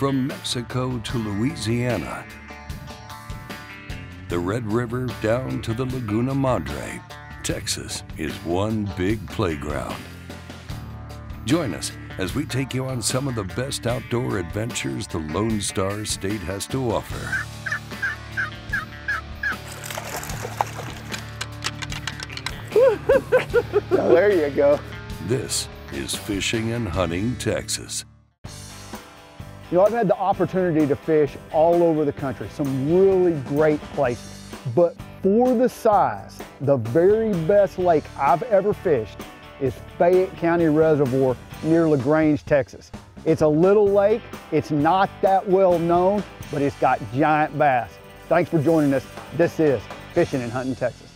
From Mexico to Louisiana, the Red River down to the Laguna Madre, Texas is one big playground. Join us as we take you on some of the best outdoor adventures the Lone Star State has to offer. There you go. This is Fishing and Hunting Texas. You know, I've had the opportunity to fish all over the country, some really great places. But for the size, the very best lake I've ever fished is Fayette County Reservoir near LaGrange, Texas. It's a little lake, it's not that well known, but it's got giant bass. Thanks for joining us. This is Fishing and Hunting Texas.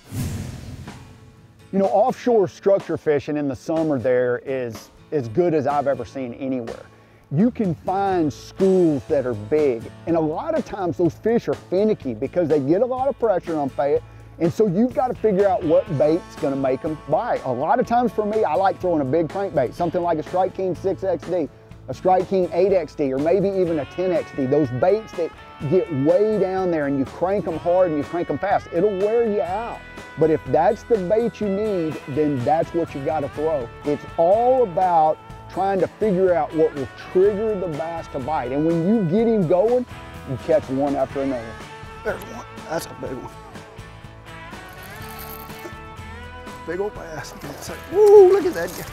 You know, offshore structure fishing in the summer there is as good as I've ever seen anywhere. You can find schools that are big, and a lot of times those fish are finicky because they get a lot of pressure on Fayette, and so you've got to figure out what bait's going to make them bite. A lot of times for me, I like throwing a big crankbait, something like a Strike King 6XD, a Strike King 8XD, or maybe even a 10XD. Those baits that get way down there and you crank them hard and you crank them fast, it'll wear you out. But if that's the bait you need, then that's what you got to throw. It's all about trying to figure out what will trigger the bass to bite. And when you get him going, you catch one after another. There's one. That's a big one. Big old bass. Woo, look at that.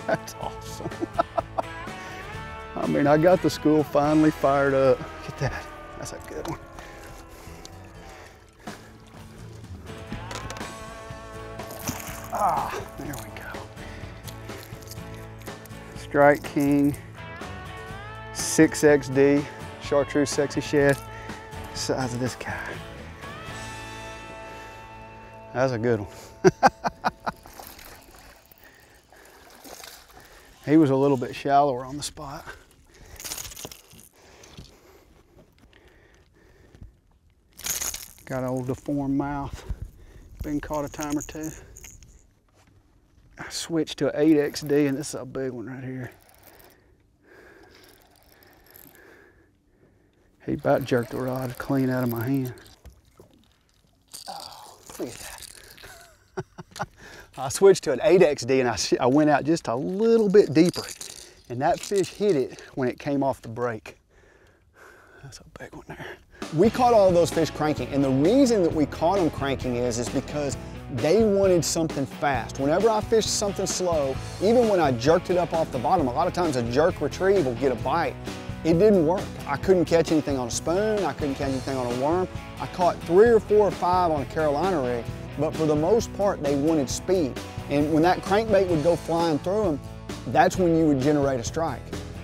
That's awesome. I mean, I got the school finally fired up. Look at that. That's a good one. Ah, there we go. Strike King 6XD, Chartreuse Sexy Shad, size of this guy. That's a good one. He was a little bit shallower on the spot. Got an old deformed mouth. Been caught a time or two. I switched to an 8XD, and this is a big one right here. He about jerked the rod clean out of my hand. Oh, look at that. I switched to an 8XD, and I went out just a little bit deeper, and that fish hit it when it came off the break. That's a big one there. We caught all of those fish cranking, and the reason that we caught them cranking is because they wanted something fast. Whenever I fished something slow, even when I jerked it up off the bottom, a lot of times a jerk retrieve will get a bite. It didn't work. I couldn't catch anything on a spoon. I couldn't catch anything on a worm. I caught 3 or 4 or 5 on a Carolina rig, but for the most part, they wanted speed. And when that crankbait would go flying through them, that's when you would generate a strike.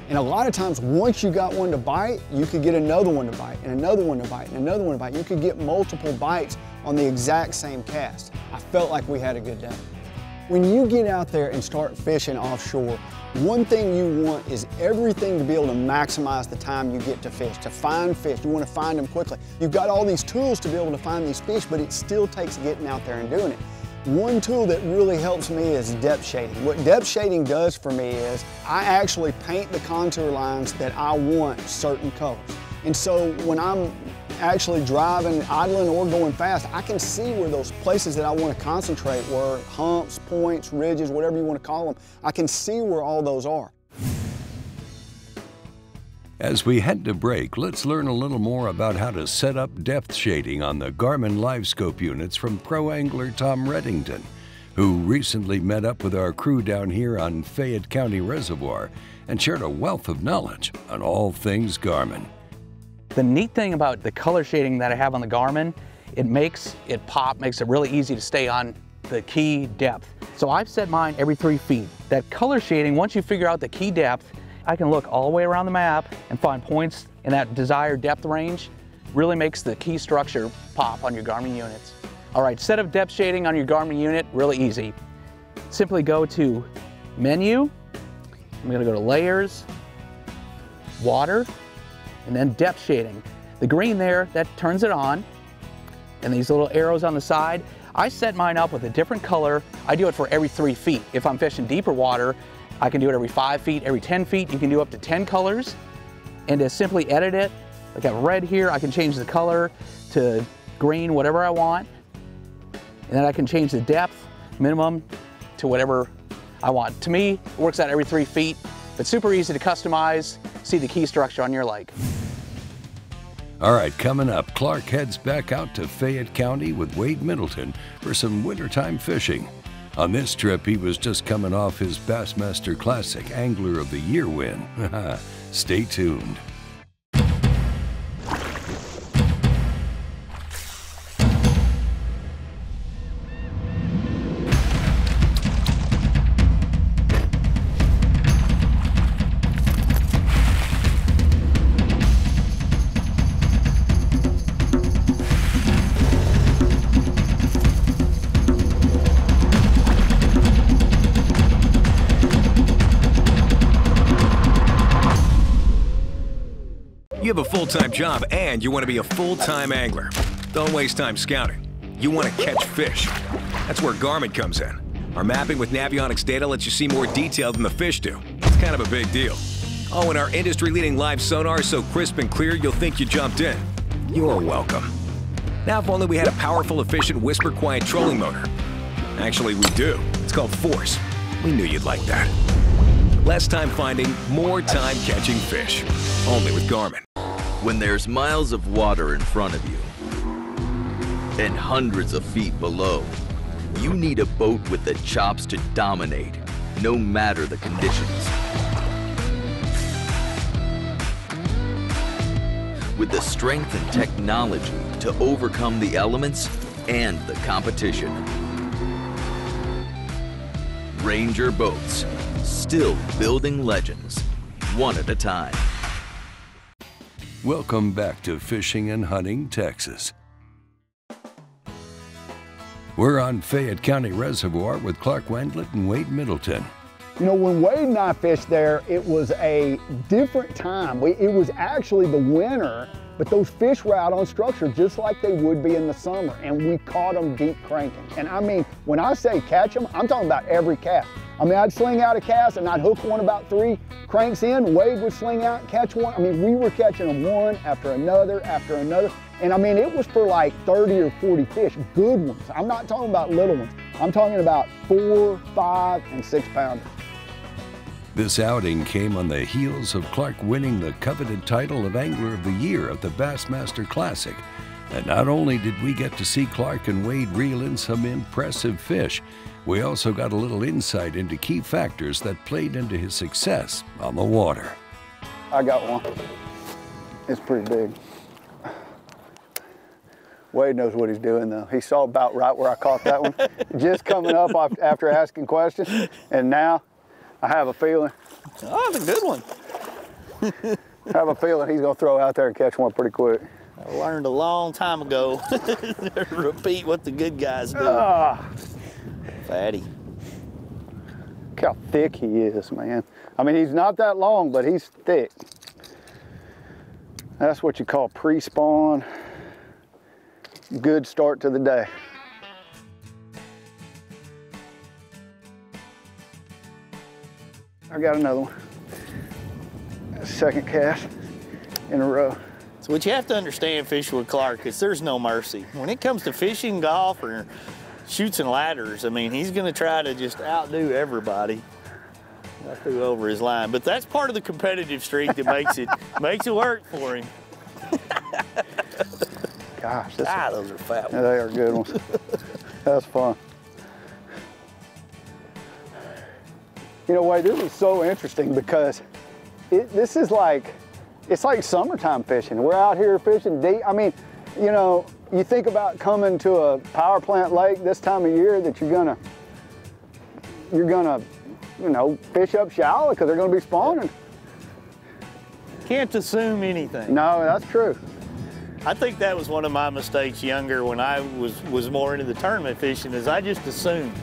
And a lot of times, once you got one to bite, you could get another one to bite, and another one to bite, and another one to bite. You could get multiple bites on the exact same cast. I felt like we had a good day. When you get out there and start fishing offshore, one thing you want is everything to be able to maximize the time you get to fish, to find fish. You want to find them quickly. You've got all these tools to be able to find these fish, but it still takes getting out there and doing it. One tool that really helps me is depth shading. What depth shading does for me is I actually paint the contour lines that I want certain colors. And so when I'm actually driving, idling, or going fast, I can see where those places that I want to concentrate were, humps, points, ridges, whatever you want to call them. I can see where all those are. As we head to break, let's learn a little more about how to set up depth shading on the Garmin LiveScope units from pro angler Tom Redington, who recently met up with our crew down here on Fayette County Reservoir and shared a wealth of knowledge on all things Garmin. The neat thing about the color shading that I have on the Garmin, it makes it pop, makes it really easy to stay on the key depth. So I've set mine every 3 feet. That color shading, once you figure out the key depth, I can look all the way around the map and find points in that desired depth range. Really makes the key structure pop on your Garmin units. All right, set up depth shading on your Garmin unit, really easy. Simply go to Menu, I'm gonna go to Layers, Water, and then depth shading. The green there, that turns it on, and these little arrows on the side. I set mine up with a different color. I do it for every 3 feet. If I'm fishing deeper water, I can do it every 5 feet, every 10 feet. You can do up to 10 colors. and to simply edit it. I got red here, I can change the color to green, whatever I want. And then I can change the depth, minimum, to whatever I want. To me, it works out every 3 feet. It's super easy to customize, see the key structure on your lake. All right, coming up, Clark heads back out to Fayette County with Wade Middleton for some wintertime fishing. On this trip, he was just coming off his Bassmaster Classic Angler of the Year win. Stay tuned. You have a full-time job and you want to be a full-time angler. Don't waste time scouting. You want to catch fish. That's where Garmin comes in. Our mapping with Navionics data lets you see more detail than the fish do. It's kind of a big deal. Oh, and our industry-leading live sonar is so crisp and clear you'll think you jumped in. You're welcome. Now, if only we had a powerful, efficient, whisper-quiet trolling motor. Actually, we do. It's called Force. We knew you'd like that. Less time finding, more time catching fish. Only with Garmin. When there's miles of water in front of you and hundreds of feet below, you need a boat with the chops to dominate, no matter the conditions. With the strength and technology to overcome the elements and the competition. Ranger Boats, still building legends, one at a time. Welcome back to Fishing and Hunting, Texas. We're on Fayette County Reservoir with Clark Wendlandt and Wade Middleton. You know, when Wade and I fished there, it was a different time. It was actually the winter, but those fish were out on structure just like they would be in the summer, and we caught them deep cranking. And I mean, when I say catch them, I'm talking about every cast. I mean, I'd sling out a cast and I'd hook one about 3 cranks in. Wade would sling out, catch one. I mean, we were catching them one after another after another. And I mean, it was for like 30 or 40 fish, good ones. I'm not talking about little ones. I'm talking about 4, 5, and 6 pounders. This outing came on the heels of Clark winning the coveted title of Angler of the Year at the Bassmaster Classic. And not only did we get to see Clark and Wade reel in some impressive fish, we also got a little insight into key factors that played into his success on the water. I got one. It's pretty big. Wade knows what he's doing though. He saw about right where I caught that one. Just coming up after asking questions, and now I have a feeling. Oh, it's a good one. I have a feeling he's gonna throw out there and catch one pretty quick. I learned a long time ago to repeat what the good guys do. Fatty. Look how thick he is, man. I mean, he's not that long, but he's thick. That's what you call pre-spawn. Good start to the day. I got another one. Second cast in a row. So what you have to understand fishing with Clark is there's no mercy. When it comes to fishing, golf, or shoots and ladders, I mean, he's gonna try to just outdo everybody. I threw over his line, but that's part of the competitive streak that makes it work for him. Gosh, those are fat ones. They are good ones. That's fun. You know, Wade, this is so interesting because this is like, it's like summertime fishing. We're out here fishing deep. I mean, you know, you think about coming to a power plant lake this time of year that you're gonna, you know, fish up shallow because they're gonna be spawning. Can't assume anything. No, that's true. I think that was one of my mistakes younger when I was more into the tournament fishing, is I just assumed,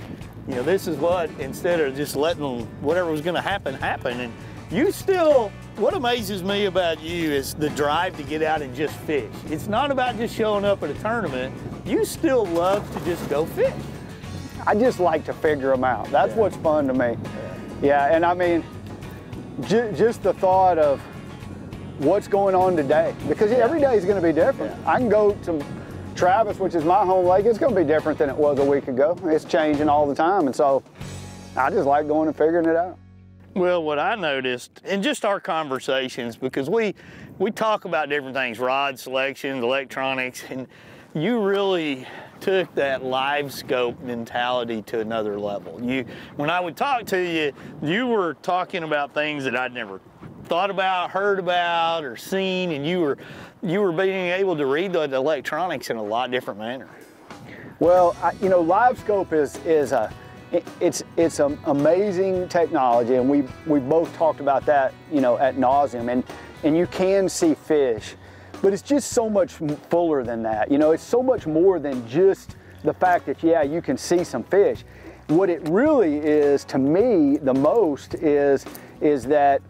you know, this is what, instead of just letting whatever was gonna happen, happen. And you still, what amazes me about you is the drive to get out and just fish. It's not about just showing up at a tournament. You still love to just go fish. I just like to figure them out. That's what's fun to me. Yeah, and I mean, just the thought of what's going on today, because every day is going to be different. Yeah. I can go to Travis, which is my home lake, it's going to be different than it was a week ago. It's changing all the time, and so I just like going and figuring it out. Well, what I noticed in just our conversations, because we talk about different things, rod selection, electronics, and you really took that live scope mentality to another level. When I would talk to you, you were talking about things that I'd never thought about, heard about, or seen, and you were being able to read the electronics in a lot different manner. Well, you know, live scope is it's an amazing technology, and we both talked about that, you know, ad nauseum, and you can see fish, but it's just so much fuller than that. You know, it's so much more than just the fact that, yeah, you can see some fish. What it really is, to me, the most is that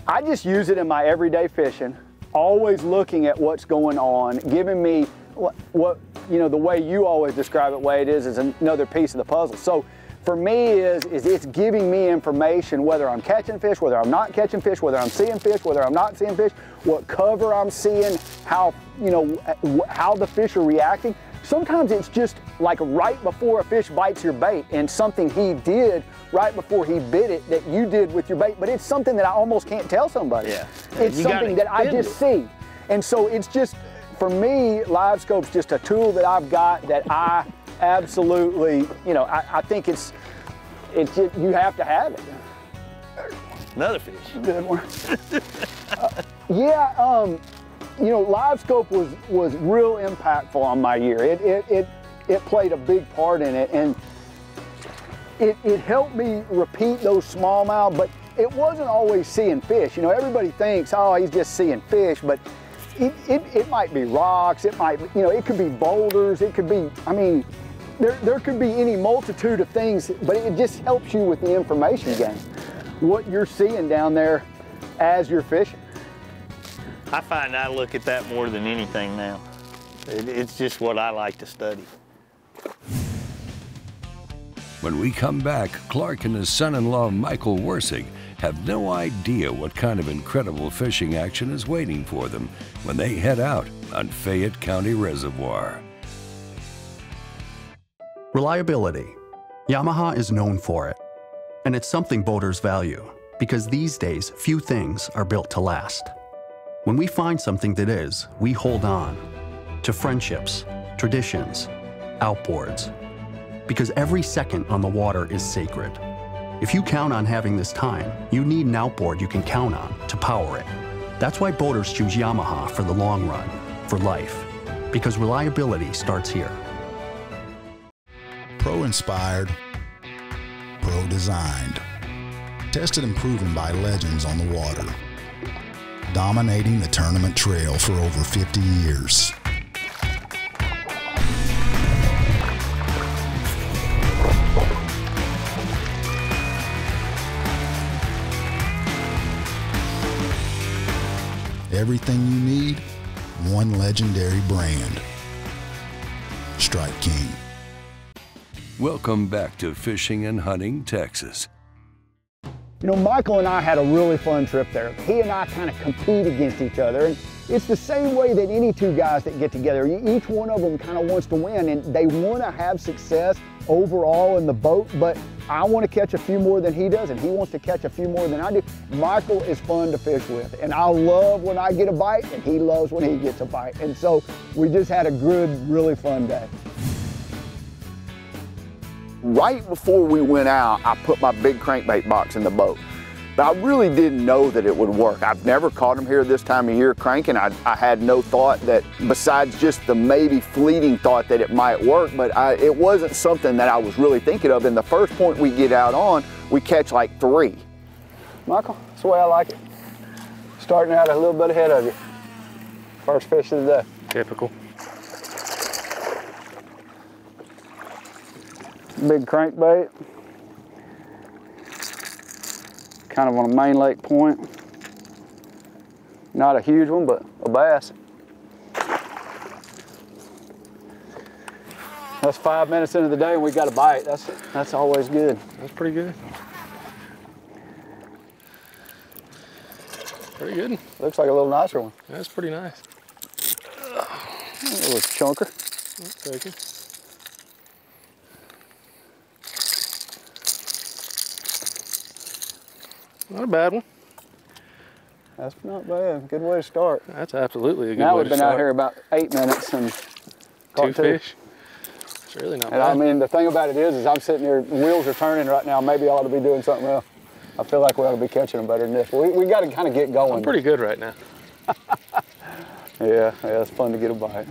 I just use it in my everyday fishing, always looking at what's going on, giving me what you know, the way you always describe it, way it is another piece of the puzzle. So for me is it's giving me information, whether I'm catching fish, whether I'm not catching fish, whether I'm seeing fish, whether I'm not seeing fish, what cover I'm seeing, how, you know, how the fish are reacting. Sometimes it's just like right before a fish bites your bait, and something he did right before he bit it that you did with your bait, but it's something that I almost can't tell somebody. Yeah. It's something that I just see. And so it's just, for me, live scope's just a tool that I've got that I absolutely, you know, I think it's just, you have to have it. Another fish. Good one. Yeah, you know, live scope was real impactful on my year. It played a big part in it, and it helped me repeat those smallmouth, but it wasn't always seeing fish. You know, everybody thinks, oh, he's just seeing fish, but it might be rocks, it might, you know, it could be boulders, it could be, I mean, there could be any multitude of things, but it just helps you with the information gain. What you're seeing down there as you're fishing. I find I look at that more than anything now. It's just what I like to study. When we come back, Clark and his son-in-law, Michael Worsig, have no idea what kind of incredible fishing action is waiting for them when they head out on Fayette County Reservoir. Reliability. Yamaha is known for it. And it's something boaters value, because these days, few things are built to last. When we find something that is, we hold on to friendships, traditions, outboards, because every second on the water is sacred. If you count on having this time, you need an outboard you can count on to power it. That's why boaters choose Yamaha for the long run, for life, because reliability starts here. Pro-inspired, pro-designed, tested and proven by legends on the water, dominating the tournament trail for over 50 years. Everything you need, one legendary brand. Strike King. Welcome back to Fishing and Hunting, Texas. You know, Michael and I had a really fun trip there. He and I kind of compete against each other, and it's the same way that any two guys that get together, each one of them kind of wants to win, and they want to have success overall in the boat, but I want to catch a few more than he does, and he wants to catch a few more than I do. Michael is fun to fish with, and I love when I get a bite, and he loves when he gets a bite, and so we just had a good, really fun day. Right before we went out, I put my big crankbait box in the boat. But I really didn't know that it would work. I've never caught them here this time of year cranking. I had no thought that, besides just the maybe fleeting thought that it might work, but it wasn't something that I was really thinking of. And the first point we get out on, we catch like 3. Michael, that's the way I like it. Starting out a little bit ahead of you. First fish of the day. Typical. Big crankbait, kind of on a main lake point. Not a huge one, but a bass. That's 5 minutes into the day and we got a bite. That's always good. That's pretty good. Pretty good. Looks like a little nicer one. That's pretty nice. A little chunker. I'll take it. Not a bad one. That's not bad. Good way to start. That's absolutely a good now way we've to been start. out here about 8 minutes and caught 2 fish. It's really not and bad. I mean, the thing about it is I'm sitting here, the wheels are turning right now. Maybe I ought to be doing something else. I feel like we ought to be catching them better than this. We got to kind of get going. I'm pretty good right now. Yeah, it's fun to get a bite.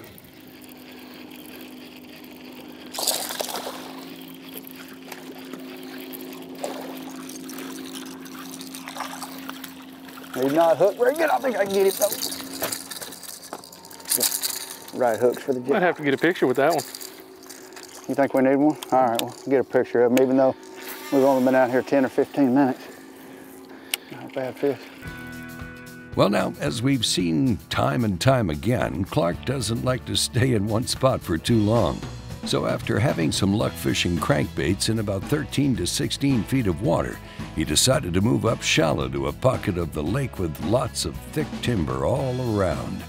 He's not hooked very good. I think I can get it though. Yeah. Right hooks for the jig. Might have to get a picture with that one. You think we need one? All right, we'll get a picture of him, even though we've only been out here 10 or 15 minutes. Not a bad fish. Well, now, as we've seen time and time again, Clark doesn't like to stay in one spot for too long. So after having some luck fishing crankbaits in about 13 to 16 feet of water, he decided to move up shallow to a pocket of the lake with lots of thick timber all around.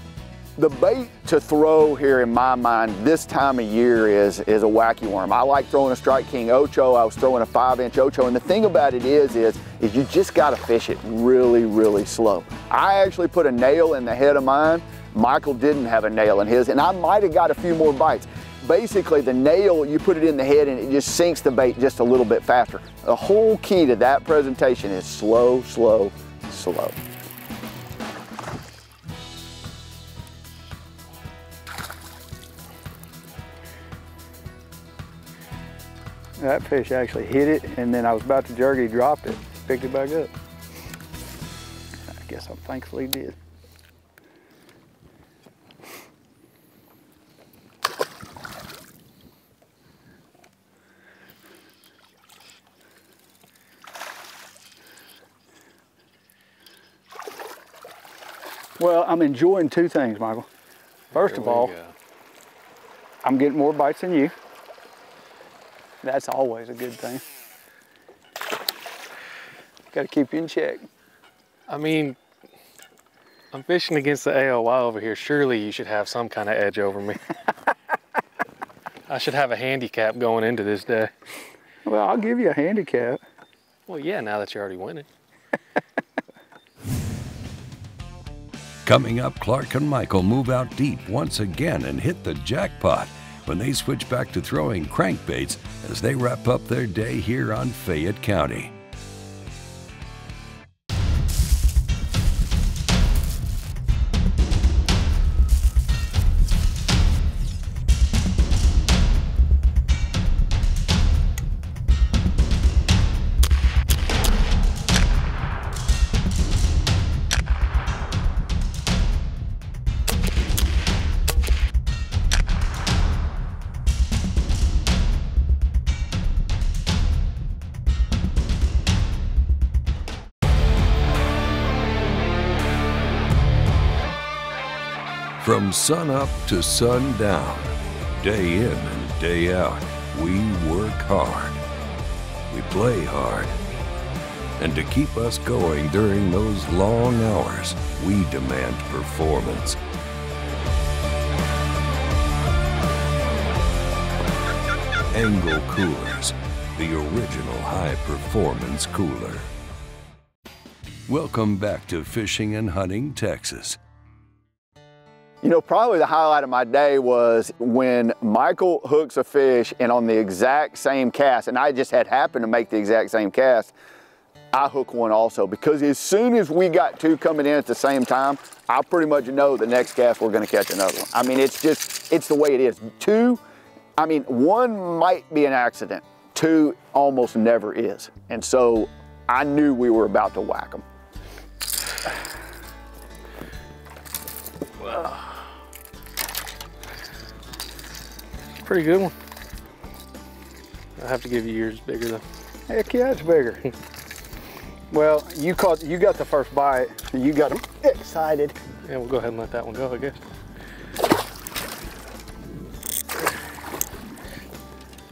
The bait to throw here in my mind this time of year is a wacky worm. I like throwing a Strike King Ocho. I was throwing a 5-inch Ocho, and the thing about it is you just gotta fish it really, really slow. I actually put a nail in the head of mine. Michael didn't have a nail in his, and I might have got a few more bites. Basically, the nail, you put it in the head and it just sinks the bait just a little bit faster. The whole key to that presentation is slow, slow, slow. That fish actually hit it, and then I was about to jerk it, he dropped it, picked it back up. I guess I'm thankful he did. Well, I'm enjoying two things, Michael. First of all, I'm getting more bites than you. That's always a good thing. Got to keep you in check. I mean, I'm fishing against the AOY over here. Surely you should have some kind of edge over me. I should have a handicap going into this day. Well, I'll give you a handicap. Well, yeah, now that you're already winning. Coming up, Clark and Michael move out deep once again and hit the jackpot when they switch back to throwing crankbaits as they wrap up their day here on Fayette County. From sun up to sundown, day in and day out, we work hard. We play hard. And to keep us going during those long hours, we demand performance. Angle Coolers, the original high-performance cooler. Welcome back to Fishing and Hunting, Texas. You know, probably the highlight of my day was when Michael hooks a fish and on the exact same cast, and I just had happened to make the exact same cast, I hook one also, because as soon as we got two coming in at the same time, I pretty much know the next cast we're gonna catch another one. I mean, it's the way it is. Two, I mean, one might be an accident, two almost never is. And so I knew we were about to whack them. Pretty good one. I have to give you yours bigger though. Heck yeah, it's bigger. Well, you got the first bite, and you got them excited. Yeah, we'll go ahead and let that one go, I guess.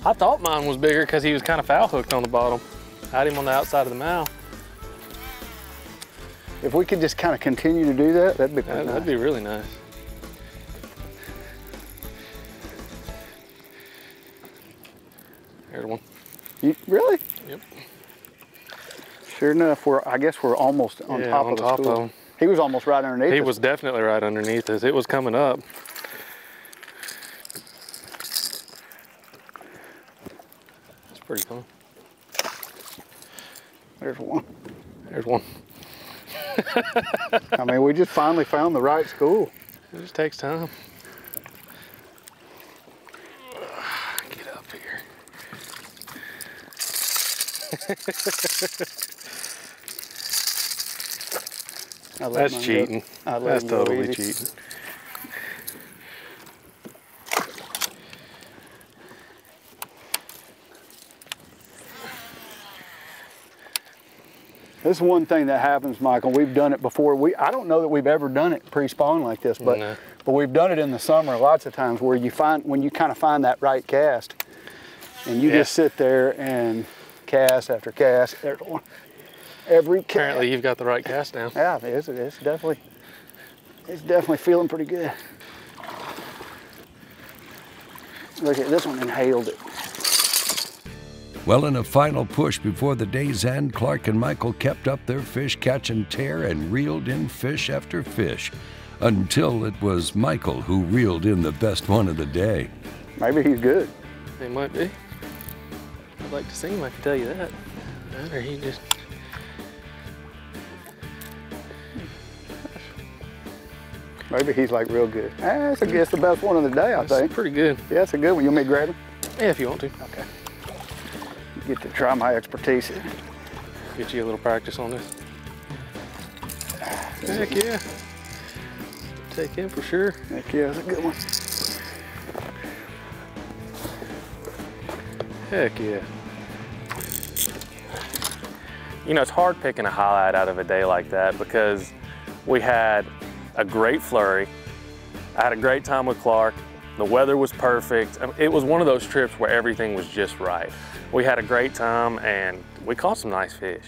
I thought mine was bigger because he was kind of foul hooked on the bottom. I had him on the outside of the mouth. If we could just kind of continue to do that, that'd be pretty nice. That'd be really nice. There's one. Really? Yep. Sure enough, I guess we're almost on top of the school. He was almost right underneath us. He was definitely right underneath us. It was coming up. It's pretty fun. There's one. There's one. I mean, we just finally found the right school. It just takes time. Get up here. That's cheating. That's totally cheating. This is one thing that happens, Michael. We've done it before. I don't know that we've ever done it pre-spawn like this, but No. but we've done it in the summer lots of times where when you kind of find that right cast, and you just sit there and cast after cast. There's one. Every cast. Apparently, you've got the right cast down. Yeah, it's definitely feeling pretty good. Look at this one, inhaled it. Well, in a final push before the day's end, Clark and Michael kept up their fish catch and tear and reeled in fish after fish, until it was Michael who reeled in the best one of the day. Maybe he's good. They might be. I'd like to see him, I can tell you that. That or he just... Maybe he's like real good. That's, I guess, the best one of the day, I think. Pretty good. Yeah, that's a good one. You want me to grab him? Yeah, if you want to. Okay. Get to try my expertise here. Get you a little practice on this. Heck yeah. Take him for sure. Heck yeah, that's a good one. Heck yeah. You know, it's hard picking a highlight out of a day like that because we had a great flurry. I had a great time with Clark. The weather was perfect. It was one of those trips where everything was just right. We had a great time and we caught some nice fish.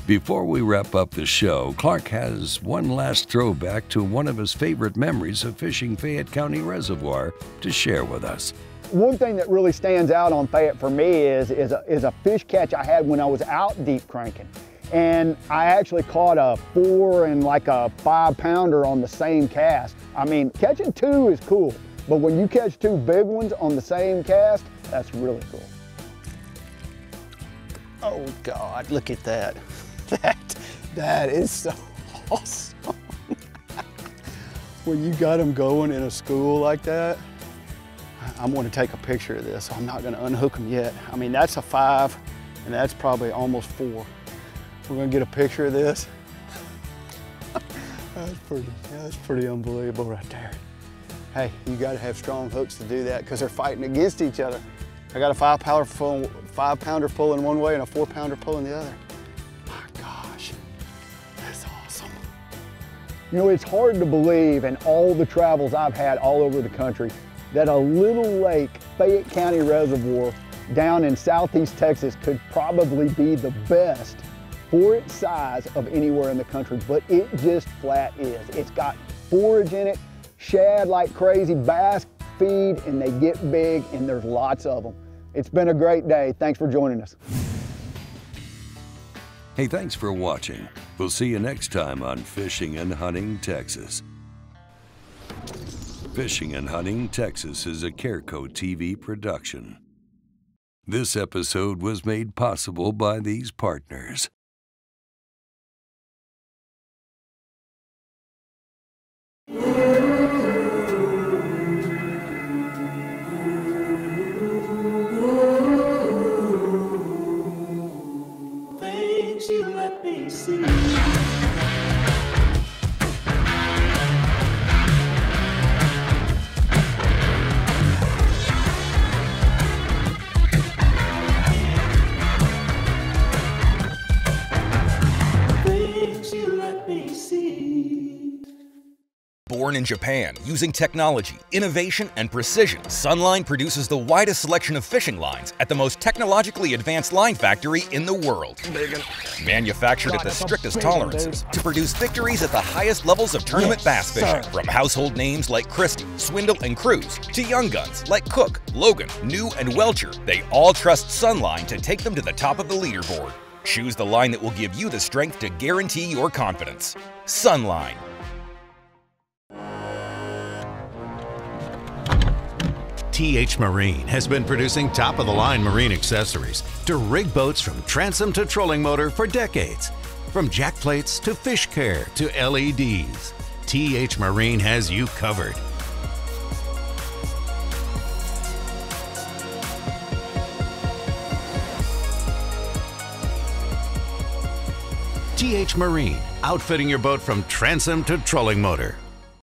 Before we wrap up the show, Clark has one last throwback to one of his favorite memories of fishing Fayette County Reservoir to share with us. One thing that really stands out on Fayette for me is a fish catch I had when I was out deep cranking. And I actually caught a 4 and like a 5-pounder on the same cast. I mean, catching 2 is cool, but when you catch 2 big ones on the same cast, that's really cool. Oh God, look at that. That is so awesome. When you got them going in a school like that, I'm going to take a picture of this. I'm not going to unhook them yet. I mean, that's a 5 and that's probably almost 4. We're going to get a picture of this. That's pretty unbelievable right there. Hey, you got to have strong hooks to do that because they're fighting against each other. I got a 5-pounder pulling one way and a 4-pounder pulling the other. My gosh, that's awesome. You know, it's hard to believe in all the travels I've had all over the country that a little lake, Fayette County Reservoir, down in southeast Texas could probably be the best for its size of anywhere in the country, but it just flat is. It's got forage in it, shad like crazy, bass feed, and they get big, and there's lots of them. It's been a great day. Thanks for joining us. Hey, thanks for watching. We'll see you next time on Fishing and Hunting Texas. Fishing and Hunting Texas is a Careco TV production. This episode was made possible by these partners. Things you let me see. Born in Japan, using technology, innovation, and precision, Sunline produces the widest selection of fishing lines at the most technologically advanced line factory in the world. Manufactured at the strictest tolerances to produce victories at the highest levels of tournament bass fishing. From household names like Christie, Swindle, and Cruz to young guns like Cook, Logan, New, and Welcher, they all trust Sunline to take them to the top of the leaderboard. Choose the line that will give you the strength to guarantee your confidence. Sunline. TH Marine has been producing top-of-the-line marine accessories to rig boats from transom to trolling motor for decades. From jack plates to fish care to LEDs, TH Marine has you covered. TH Marine, outfitting your boat from transom to trolling motor.